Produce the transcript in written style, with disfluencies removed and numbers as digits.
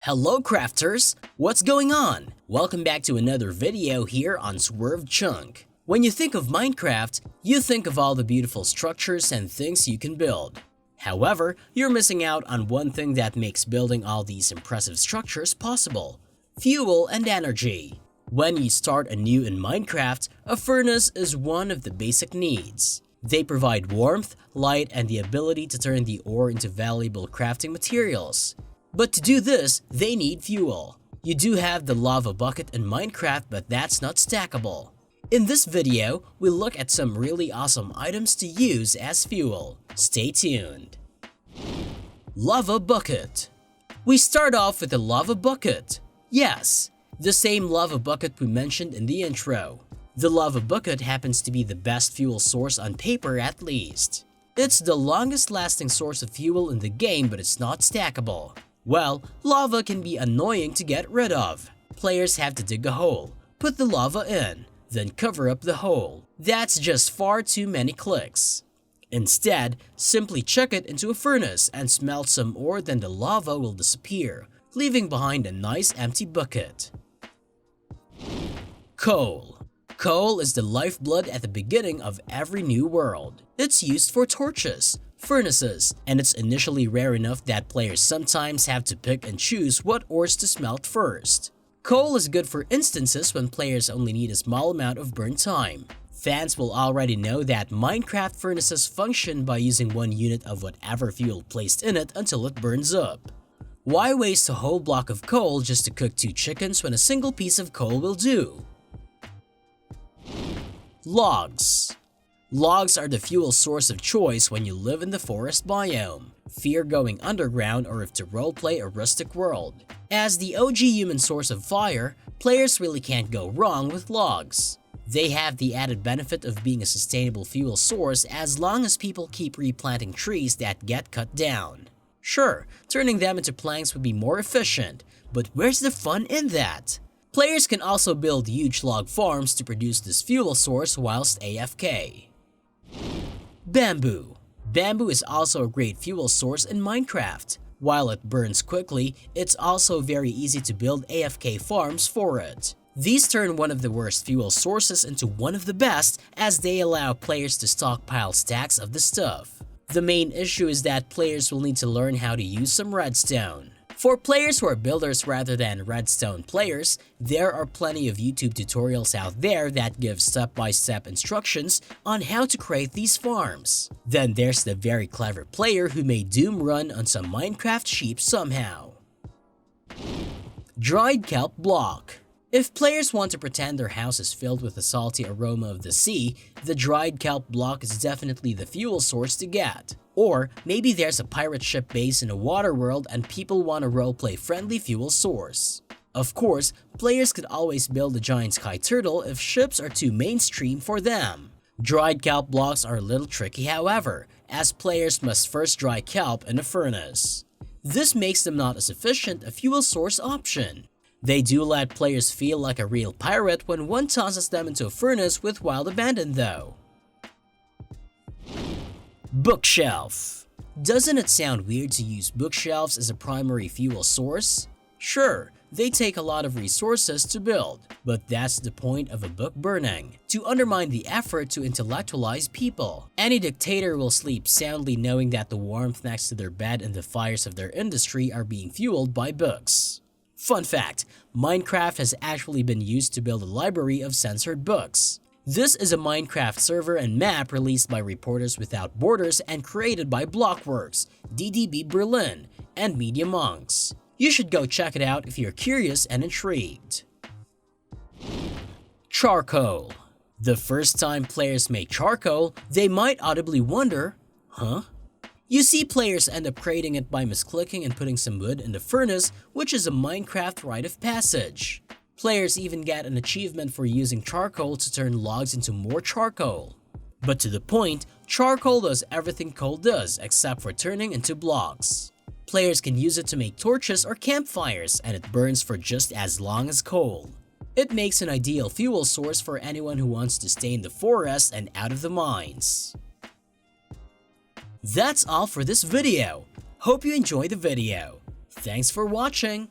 Hello crafters, what's going on? Welcome back to another video here on Swerve Chunk. When you think of Minecraft, you think of all the beautiful structures and things you can build. However, you're missing out on one thing that makes building all these impressive structures possible: fuel and energy. When you start anew in Minecraft, a furnace is one of the basic needs. They provide warmth, light, and the ability to turn the ore into valuable crafting materials. But to do this, they need fuel. You do have the lava bucket in Minecraft, but that's not stackable. In this video, we'll look at some really awesome items to use as fuel. Stay tuned. Lava bucket. We start off with the lava bucket. Yes, the same lava bucket we mentioned in the intro. The lava bucket happens to be the best fuel source on paper, at least. It's the longest lasting source of fuel in the game, but it's not stackable. Well, lava can be annoying to get rid of. Players have to dig a hole, put the lava in, then cover up the hole. That's just far too many clicks. Instead, simply chuck it into a furnace and smelt some ore, then the lava will disappear, leaving behind a nice empty bucket. Coal. Coal is the lifeblood at the beginning of every new world. It's used for torches, furnaces, and it's initially rare enough that players sometimes have to pick and choose what ores to smelt first. Coal is good for instances when players only need a small amount of burn time. Fans will already know that Minecraft furnaces function by using one unit of whatever fuel placed in it until it burns up. Why waste a whole block of coal just to cook 2 chickens when a single piece of coal will do? Logs. Logs are the fuel source of choice when you live in the forest biome, fear going underground, or if to roleplay a rustic world. As the OG human source of fire, players really can't go wrong with logs. They have the added benefit of being a sustainable fuel source as long as people keep replanting trees that get cut down. Sure, turning them into planks would be more efficient, but where's the fun in that? Players can also build huge log farms to produce this fuel source whilst AFK. Bamboo. Bamboo is also a great fuel source in Minecraft. While it burns quickly, it's also very easy to build AFK farms for it. These turn one of the worst fuel sources into one of the best, as they allow players to stockpile stacks of the stuff. The main issue is that players will need to learn how to use some redstone. For players who are builders rather than redstone players, there are plenty of YouTube tutorials out there that give step-by-step instructions on how to create these farms. Then there's the very clever player who made Doom run on some Minecraft sheep somehow. Dried kelp block. If players want to pretend their house is filled with the salty aroma of the sea, the dried kelp block is definitely the fuel source to get. Or maybe there's a pirate ship base in a water world and people want a roleplay friendly fuel source. Of course, players could always build a giant sky turtle if ships are too mainstream for them. Dried kelp blocks are a little tricky, however, as players must first dry kelp in a furnace. This makes them not as efficient a fuel source option. They do let players feel like a real pirate when one tosses them into a furnace with wild abandon though. Bookshelf. Doesn't it sound weird to use bookshelves as a primary fuel source? Sure, they take a lot of resources to build, but that's the point of a book burning, to undermine the effort to intellectualize people. Any dictator will sleep soundly knowing that the warmth next to their bed and the fires of their industry are being fueled by books. Fun fact, Minecraft has actually been used to build a library of censored books. This is a Minecraft server and map released by Reporters Without Borders and created by Blockworks, DDB Berlin, and Media Monks. You should go check it out if you're curious and intrigued. Charcoal. The first time players make charcoal, they might audibly wonder, huh? You see players end up creating it by misclicking and putting some wood in the furnace, which is a Minecraft rite of passage. Players even get an achievement for using charcoal to turn logs into more charcoal. But to the point, charcoal does everything coal does except for turning into blocks. Players can use it to make torches or campfires, and it burns for just as long as coal. It makes an ideal fuel source for anyone who wants to stay in the forest and out of the mines. That's all for this video. Hope you enjoyed the video. Thanks for watching.